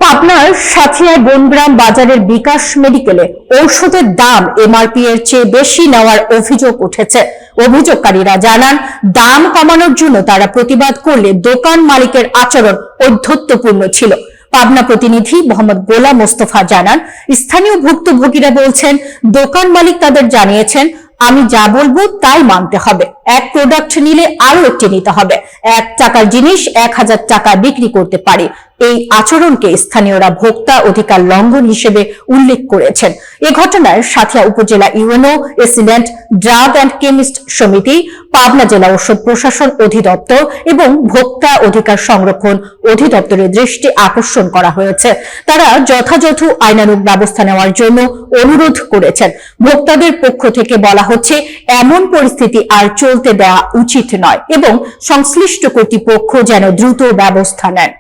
পাবনার সাথিয়ায় বনগ্রাম বাজারের বিকাশ মেডিকেলে ঔষধের দাম এমআরপি এর চেয়ে বেশি নেওয়ার অভিযোগ উঠেছে। অভিযোগকারীরা জানান, দাম কমানোর জন্য তারা প্রতিবাদ করলে দোকান মালিকের আচরণ ঔদ্ধত্যপূর্ণ ছিল। পাবনা প্রতিনিধি মোহাম্মদ গোলাম মোস্তফা জানান, স্থানীয় ভুক্তভোগীরা বলছেন, দোকান মালিক তাদের জানিয়েছেন, আমি যা বলবো তাই মানতে হবে। এক প্রোডাক্ট নিলে আরো একটি নিতে হবে। 1 টাকার জিনিস 1000 টাকা বিক্রি করতে পারি। এই আচরণকে স্থানীয়রা ভোক্তা অধিকার লঙ্ঘন হিসেবে উল্লেখ করেছেন। এ ঘটনায় সাথিয়া উপজেলা ইউএনও, এসিলেন্ট, ড্রাগ অ্যান্ড কেমিস্ট সমিতি, পাবনা জেলা ঔষধ প্রশাসন অধিদপ্তর এবং ভোক্তা অধিকার সংরক্ষণ অধিদপ্তরের দৃষ্টি আকর্ষণ করা হয়েছে। তারা যথাযথ আইনানুগ ব্যবস্থা নেওয়ার জন্য অনুরোধ করেছেন। ভোক্তাদের পক্ষ থেকে বলা হচ্ছে, এমন পরিস্থিতি আর চলতে দেওয়া উচিত নয় এবং সংশ্লিষ্ট কর্তৃপক্ষ যেন দ্রুত ব্যবস্থা নেন।